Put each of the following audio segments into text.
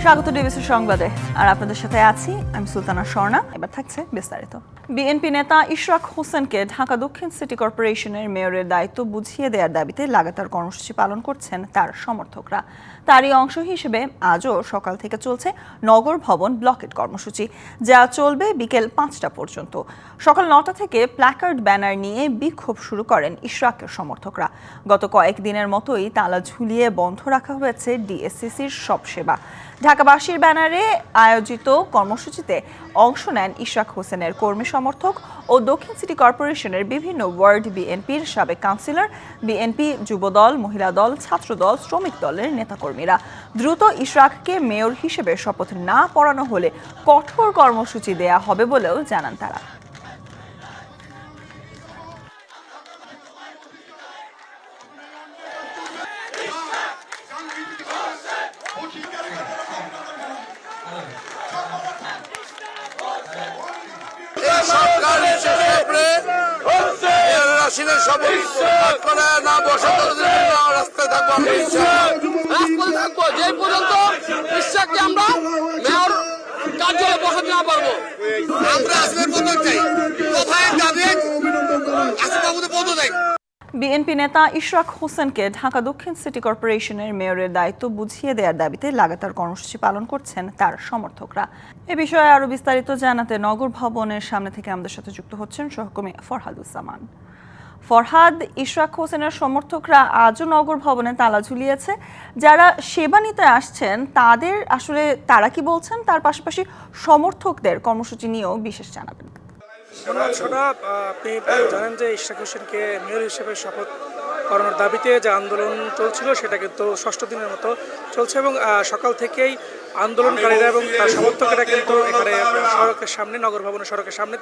স্বাগত ডিবিসি সংবাদে। আর আপনাদের সাথে আছি আমি সুলতানা স্বর্ণা। এবার থাকছে বিস্তারিত। বিএনপি নেতা ইশরাক হোসেনকে ঢাকা দক্ষিণ সিটি কর্পোরেশনের মেয়রের দায়িত্ব বুঝিয়ে দেওয়ার দাবিতে লাগাতার কর্মসূচি পালন করছেন তার সমর্থকরা। তারই অংশ হিসেবে আজও সকাল থেকে চলছে নগর ভবন ব্লকেট কর্মসূচি, যা চলবে বিকেল 5টা পর্যন্ত। সকাল 9টা থেকে প্ল্যাকার্ড ব্যানার নিয়ে বিক্ষোভ শুরু করেন ইশরাকের সমর্থকরা। গত কয়েকদিনের মতোই তালা ঝুলিয়ে বন্ধ রাখা হয়েছে ডিএসসিসির সব সেবা। ঢাকাবাসীর ব্যানারে আয়োজিত কর্মসূচিতে অংশ নেন ইশরাক হোসেনের কর্মী সমর্থক ও দক্ষিণ সিটি কর্পোরেশনের বিভিন্ন ওয়ার্ড বিএনপির সাবেক কাউন্সিলর, বিএনপি যুবদল, মহিলা দল, ছাত্রদল, শ্রমিক দলের নেতাকর্মীরা। দ্রুত ইশরাককে মেয়র হিসেবে শপথ না পড়ানো হলে কঠোর কর্মসূচি দেয়া হবে বলেও জানান তারা। যে পর্যন্ত ইশরাককে আমরা মেয়র কার্যালয়ে বসাতে না পারবো, আমরা আসলে পদক চাই। কোথায় যাবেন? আসলে পদক চাই। বিএনপি নেতা ইশরাক হোসেনকে ঢাকা দক্ষিণ সিটি কর্পোরেশনের মেয়রের দায়িত্ব বুঝিয়ে দেওয়ার দাবিতে লাগাতার কর্মসূচি পালন করছেন তার সমর্থকরা। এ বিষয়ে আরো বিস্তারিত জানাতে নগর ভবনের সামনে থেকে আমাদের সাথে যুক্ত হচ্ছেন সহকর্মী ফরহাদুজ্জামান। ফরহাদ, ইশরাক হোসেনের সমর্থকরা আজও নগর ভবনে তালা ঝুলিয়েছে। যারা সেবা নিতে আসছেন তাদের আসলে তারা কি বলছেন, তার পাশাপাশি সমর্থকদের কর্মসূচি নিয়েও বিশেষ জানাবেন। আপনি জানেন যে ইশরাক হোসেনকে মেয়র হিসেবে শপথ করানোর দাবিতে যে আন্দোলন চলছিল সেটা কিন্তু 6ষ্ঠ দিনের মতো চলছে এবং সকাল থেকেই আন্দোলনকারীরা এবং তার সমর্থকেরা কিন্তু এখানে সড়কের সামনে, নগর ভবনের সড়কের সামনে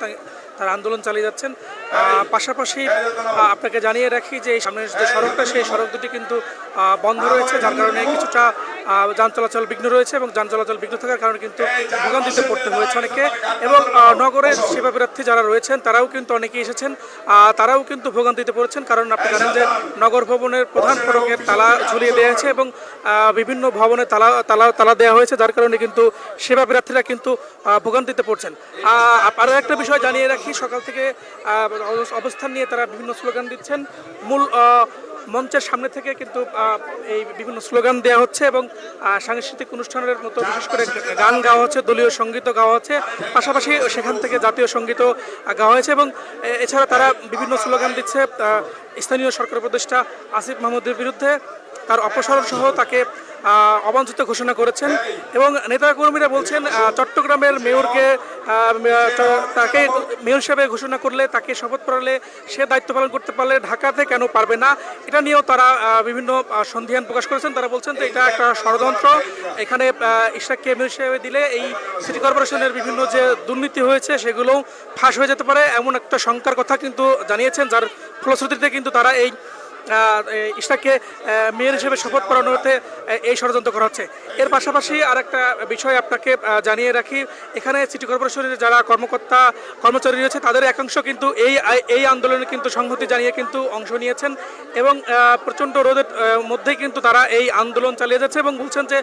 তার আন্দোলন চালিয়ে যাচ্ছেন। পাশাপাশি আপনাকে জানিয়ে রাখি যে এই সামনের যে সড়কটা, সেই সড়ক দুটি কিন্তু বন্ধ রয়েছে, যার কারণে কিছুটা যান চলাচল বিঘ্ন রয়েছে এবং যান চলাচল বিঘ্ন থাকার কারণে কিন্তু ভোগান্তিতে পড়তে হয়েছে অনেকে। এবং নগরের সেবা প্রার্থী যারা রয়েছেন তারাও কিন্তু অনেকেই এসেছেন, তারাও কিন্তু ভোগান্তিতে পড়েছেন। কারণ আপনি জানেন যে নগর ভবনের প্রধান ফটকের তালা ঝুলিয়ে দেওয়া হয়েছে এবং বিভিন্ন ভবনে তালা দেওয়া হয়েছে, যার কারণে কিন্তু সেবা প্রার্থীরা কিন্তু ভোগান্তিতে পড়ছেন। আরও একটা বিষয় জানিয়ে রাখি, সকাল থেকে অবস্থান নিয়ে তারা বিভিন্ন স্লোগান দিচ্ছেন। মূল মঞ্চের সামনে থেকে কিন্তু এই বিভিন্ন স্লোগান দেওয়া হচ্ছে এবং সাংস্কৃতিক অনুষ্ঠানের মতো বিশেষ করে গান গাওয়া হচ্ছে, দলীয় সঙ্গীতও গাওয়া হচ্ছে, পাশাপাশি সেখান থেকে জাতীয় সঙ্গীতও গাওয়া হয়েছে। এবং এছাড়া তারা বিভিন্ন স্লোগান দিচ্ছে স্থানীয় সরকার উপদেষ্টা আসিফ মাহমুদের বিরুদ্ধে, তার অপসারণ সহ তাকে অবাঞ্ছিত ঘোষণা করেছেন। এবং নেতাকর্মীরা বলছেন চট্টগ্রামের মেয়রকে তাকে মেয়র হিসেবে ঘোষণা করলে, তাকে শপথ পড়ালে, সে দায়িত্ব পালন করতে পারলে ঢাকাতে কেন পারবে না, এটা নিয়েও তারা বিভিন্ন সন্দেহান প্রকাশ করেছেন। তারা বলছেন যে এটা একটা ষড়যন্ত্র, এখানে ইশরাককে মেয়র হিসেবে দিলে এই সিটি কর্পোরেশনের বিভিন্ন যে দুর্নীতি হয়েছে সেগুলোও ফাঁস হয়ে যেতে পারে, এমন একটা শঙ্কার কথা কিন্তু জানিয়েছেন, যার ফলশ্রুতিতে কিন্তু তারা এই ইশরাককে মেয়র হিসেবে শপথ পড়ানোতে এই ষড়যন্ত্র করা হচ্ছে। এর পাশাপাশি আর একটা বিষয় আপনাকে জানিয়ে রাখি, এখানে সিটি কর্পোরেশনের যারা কর্মচারী রয়েছে তাদের একাংশ কিন্তু এই আন্দোলনে কিন্তু সংহতি জানিয়ে কিন্তু অংশ নিয়েছেন এবং প্রচণ্ড রোদের মধ্যেই কিন্তু তারা এই আন্দোলন চালিয়ে যাচ্ছে এবং বলছেন যে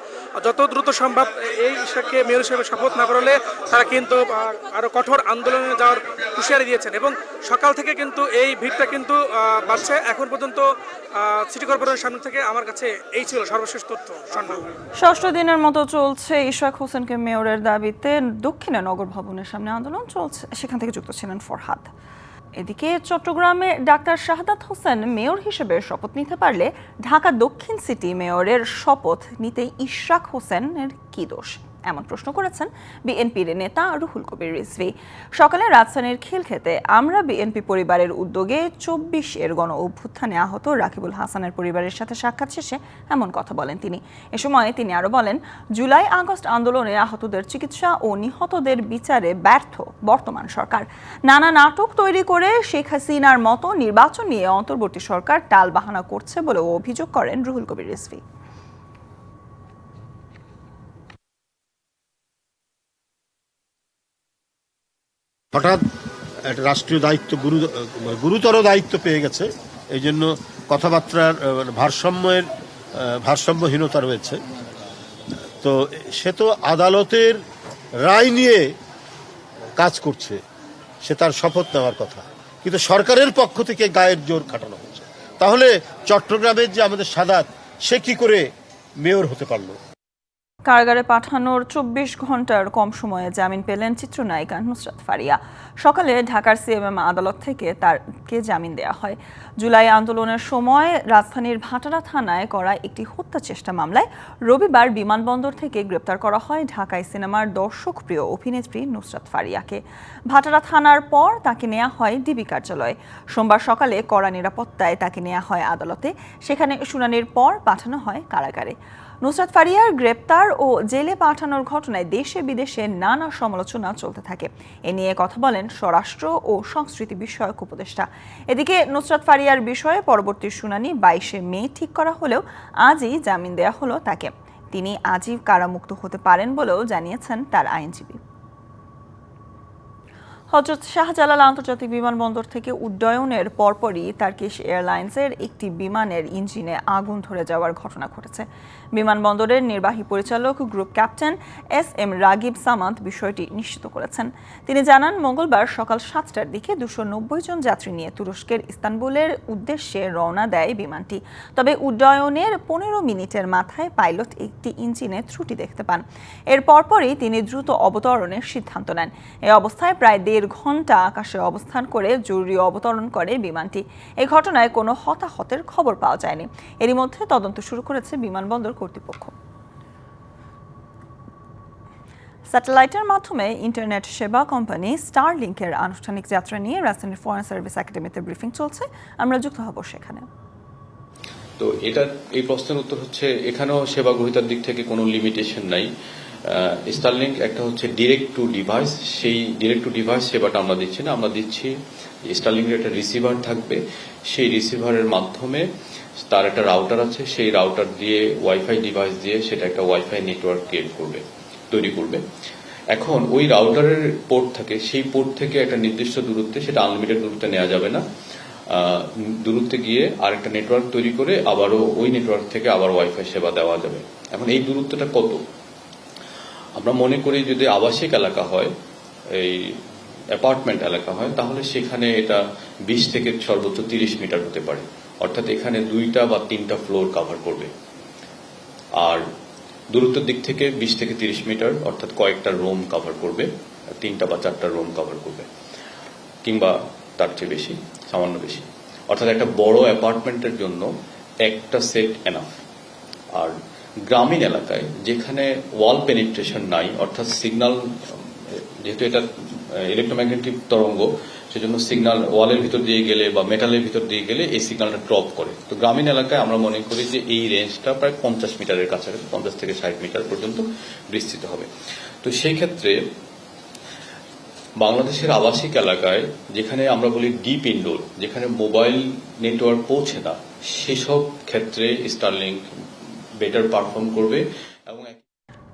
যত দ্রুত সম্ভব এই ইশরাককে মেয়র হিসেবে শপথ না করালে তারা কিন্তু আরও কঠোর আন্দোলনে যাওয়ার হুঁশিয়ারি দিয়েছেন। এবং সকাল থেকে কিন্তু এই ভিড়টা কিন্তু বাড়ছে। এখন পর্যন্ত সিটি কর্পোরেশনের সামনে থেকে আমার কাছে এই ছিল সর্বশেষ তথ্য। 6ষ্ঠ দিনের মতো চলছে ইশরাক হোসেনকে মেয়রের দাবিতে দক্ষিণে নগর ভবনের সামনে আন্দোলন চলছে, সেখান থেকে যুক্ত ছিলেন ফরহাদ। এদিকে চট্টগ্রামে ডাক্তার শাহাদাত হোসেন মেয়র হিসেবে শপথ নিতে পারলে ঢাকা দক্ষিণ সিটি মেয়রের শপথ নিতে ইশরাক হোসেনের কি দোষ, এমন প্রশ্ন করেছেন বিএনপির নেতা রুহুল কবির রিজভী। সকালে রাজধানীর খিলক্ষেতে আমরা বিএনপি পরিবারের উদ্যোগে 24-এর গণ অভ্যুত্থানে আহত রাকিবুল হাসানের পরিবারের সাথে সাক্ষাৎ শেষে এমন কথা বলেন তিনি। এ সময় তিনি আরো বলেন, জুলাই আগস্ট আন্দোলনে আহতদের চিকিৎসা ও নিহতদের বিচারে ব্যর্থ বর্তমান সরকার। নানা নাটক তৈরি করে শেখ হাসিনার মতো নির্বাচন নিয়ে অন্তর্বর্তী সরকার টালবাহানা করছে বলেও অভিযোগ করেন রুহুল কবির রিজভী। হঠাৎ একটা রাষ্ট্রীয় দায়িত্ব গুরুতর দায়িত্ব পেয়ে গেছে, এই জন্য কথাবার্তার ভারসাম্যহীনতা রয়েছে। তো সে তো আদালতের রায় নিয়ে কাজ করছে, সে তার শপথ নেওয়ার কথা, কিন্তু সরকারের পক্ষ থেকে গায়ের জোর খাটানো হচ্ছে। তাহলে চট্টগ্রামের যে আমাদের সাদাত, সে কি করে মেয়র হতে পারলো? কারাগারে পাঠানোর 24 ঘন্টার কম সময়ে জামিন পেলেন চিত্রনায়িকা নুসরাত ফারিয়া। সকালে ঢাকার সিএমএম আদালত থেকে তাকে জামিন দেওয়া হয়। জুলাই আন্দোলনের সময় রাজধানীর ভাটারা থানায় করা একটি হত্যা চেষ্টা মামলায় রবিবার বিমানবন্দর থেকে গ্রেপ্তার করা হয় ঢাকায় সিনেমার দর্শকপ্রিয় অভিনেত্রী নুসরাত ফারিয়াকে। ভাটারা থানার পর তাকে নেওয়া হয় ডিবি কার্যালয়ে। সোমবার সকালে কড়া নিরাপত্তায় তাকে নেওয়া হয় আদালতে, সেখানে শুনানির পর পাঠানো হয় কারাগারে। নুসরাত ফারিয়ার গ্রেপ্তার ও জেলে পাঠানোর ঘটনায় দেশে বিদেশে নানা সমালোচনা চলতে থাকে। এ নিয়ে কথা বলেন স্বরাষ্ট্র ও সংস্কৃতি বিষয়ক উপদেষ্টা। এদিকে নুসরাত ফারিয়ার বিষয়ে পরবর্তী শুনানি 22শে মে ঠিক করা হলেও আজই জামিন দেওয়া হলো তাকে। তিনি আজই কারামুক্ত হতে পারেন বলেও জানিয়েছেন তার আইনজীবী। হযরত শাহজালাল আন্তর্জাতিক বিমানবন্দর থেকে উড্ডয়নের পরপরই টার্কিশ এয়ারলাইন্সের একটি বিমানের ইঞ্জিনে আগুন ধরে যাওয়ার ঘটনা ঘটেছে। বিমানবন্দরের নির্বাহী পরিচালক group captain SM. Ragib Samad বিষয়টি নিশ্চিত করেছেন। তিনি জানান, মঙ্গলবার সকাল 7টার দিকে 290 জন যাত্রী নিয়ে তুরস্কের ইস্তানবুলের উদ্দেশ্যে রওনা দেয় বিমানটি। তবে উড্ডয়নের 15 মিনিটের মাথায় পাইলট একটি ইঞ্জিনে ত্রুটি দেখতে পান। এর পরপরই তিনি দ্রুত অবতরণের সিদ্ধান্ত নেন। এই অবস্থায় প্রায় 1.5 ঘন্টা আকাশে অবস্থান করে জরুরি অবতরণ করে বিমানটি। এই ঘটনায় কোনো হতাহতের খবর পাওয়া যায়নি। এরই মধ্যে তদন্ত শুরু করেছে বিমানবন্দর কর্তৃপক্ষ। স্যাটেলাইটের মাধ্যমে ইন্টারনেট সেবা কোম্পানি স্টারলিংকের আনুষ্ঠানিক যাত্রা নিয়ে রাজধানীর ফরেন সার্ভিস একাডেমিতে ব্রিফিং চলছে। আমরা যুক্ত হব সেখানে। তো এই প্রশ্নের উত্তর হচ্ছে, এখানেও সেবা গ্রহীতার দিক থেকে কোনো লিমিটেশন নাই। স্টারলিংক একটা হচ্ছে ডিরেক্ট টু ডিভাইস, সেই ডিরেক্ট টু ডিভাইস সেবাটা আমরা দিচ্ছি না। আমরা দিচ্ছি স্টারলিংকের একটা রিসিভার থাকবে, সেই রিসিভারের মাধ্যমে তার একটা রাউটার আছে, সেই রাউটার দিয়ে ওয়াইফাই ডিভাইস দিয়ে সেটা একটা ওয়াইফাই নেটওয়ার্ক তৈরি করবে। এখন ওই রাউটারের পোর্ট থাকে, সেই পোর্ট থেকে একটা নির্দিষ্ট দূরত্বে, সেটা আনলিমিটেড দূরত্বে নেওয়া যাবে না, দূরত্বে গিয়ে আরেকটা নেটওয়ার্ক তৈরি করে আবারও ওই নেটওয়ার্ক থেকে আবার ওয়াইফাই সেবা দেওয়া যাবে। এখন এই দূরত্বটা কত? আমরা মনে করি যদি আবাসিক এলাকা হয়, এই অ্যাপার্টমেন্ট এলাকা হয়, তাহলে সেখানে এটা 20 থেকে সর্বোচ্চ 30 মিটার হতে পারে। অর্থাৎ এখানে 2টা বা 3টা ফ্লোর কভার করবে। আর দূরত্বের দিক থেকে 20 থেকে 30 মিটার, অর্থাৎ কয়েকটা রুম কভার করবে, 3টা বা 4টা রুম কভার করবে, কিংবা তার চেয়ে বেশি, সামান্য বেশি। অর্থাৎ একটা বড় অ্যাপার্টমেন্টের জন্য একটা সেট এনাফ। আর গ্রামীণ এলাকায় যেখানে ওয়াল পেনিট্রেশন নাই, অর্থাৎ সিগন্যাল, যেহেতু এটা ইলেকট্রোম্যাগনেটিক তরঙ্গ, সেজন্য সিগন্যাল ওয়ালের ভিতর দিয়ে গেলে বা মেটালের ভিতর দিয়ে গেলে এই সিগন্যালটা ড্রপ করে। তো গ্রামীণ এলাকায় আমরা মনে করি যে এই রেঞ্জটা প্রায় 50 মিটারের কাছাকাছি, 50 থেকে 60 মিটার পর্যন্ত বিস্তৃত হবে। তো সেই ক্ষেত্রে বাংলাদেশের আবাসিক এলাকায় যেখানে আমরা বলি ডিপ ইনডোর, যেখানে মোবাইল নেটওয়ার্ক পৌঁছে না, সেসব ক্ষেত্রে স্টারলিংক বেটার পারফর্ম করবে। এবং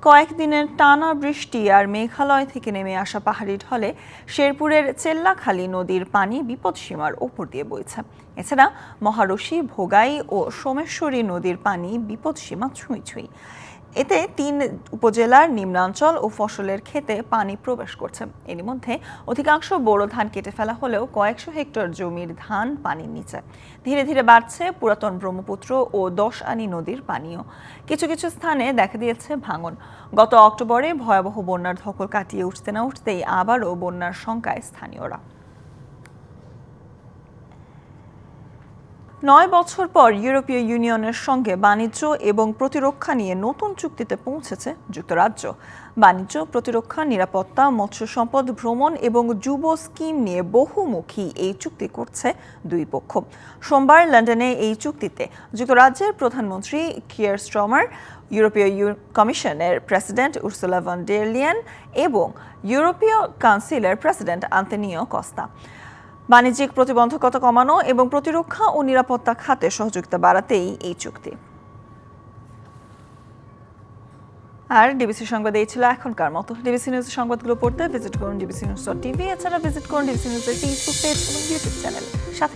কয়েকদিনের টানা বৃষ্টি আর মেঘালয় থেকে নেমে আসা পাহাড়ি ঢলে শেরপুরের চেল্লাখালী নদীর পানি বিপদসীমার ওপর দিয়ে বইছে। এছাড়া মহারশী, ভোগাই ও সোমেশ্বরী নদীর পানি বিপদসীমা ছুঁই ছুঁই। এতে 3 উপজেলার নিম্নাঞ্চল ও ফসলের ক্ষেতে পানি প্রবেশ করছে। এর মধ্যে অধিকাংশ বোরো ধান কেটে ফেলা হলেও কয়েকশো হেক্টর জমির ধান পানির নিচে। ধীরে ধীরে বাড়ছে পুরাতন ব্রহ্মপুত্র ও 10 আনি নদীর পানিও। কিছু কিছু স্থানে দেখা দিয়েছে ভাঙন। গত অক্টোবরে ভয়াবহ বন্যার ধকল কাটিয়ে উঠতে না উঠতেই আবারও বন্যার শঙ্কায় স্থানীয়রা। 9 বছর পর ইউরোপীয় ইউনিয়নের সঙ্গে বাণিজ্য এবং প্রতিরক্ষা নিয়ে নতুন চুক্তিতে পৌঁছেছে যুক্তরাজ্য। বাণিজ্য, প্রতিরক্ষা, নিরাপত্তা, মৎস্য সম্পদ, ভ্রমণ এবং যুব স্কিম নিয়ে বহুমুখী এই চুক্তি করছে দুই পক্ষ। সোমবার লন্ডনে এই চুক্তিতে যুক্তরাজ্যের প্রধানমন্ত্রী কিয়ার স্টারমার, ইউরোপীয় কমিশনের president Ursula von der Leyen এবং ইউরোপীয় কাউন্সিলের প্রেসিডেন্ট আন্তোনিও কস্তা। বাণিজ্যিক প্রতিবন্ধকতা কমানো এবং প্রতিরক্ষা ও নিরাপত্তা খাতে সহযোগিতা বাড়াতেই এই চুক্তি। আর ডিবিসি সংবাদ এই ছিল এখনকার মতো। ডিবিসি নিউজের সংবাদগুলো পড়তে ভিজিট করুন dbcnews.tv। এছাড়া ভিজিট করুন ডিবিসি নিউজের ফেসবুক পেজ এবং ইউটিউব চ্যানেল।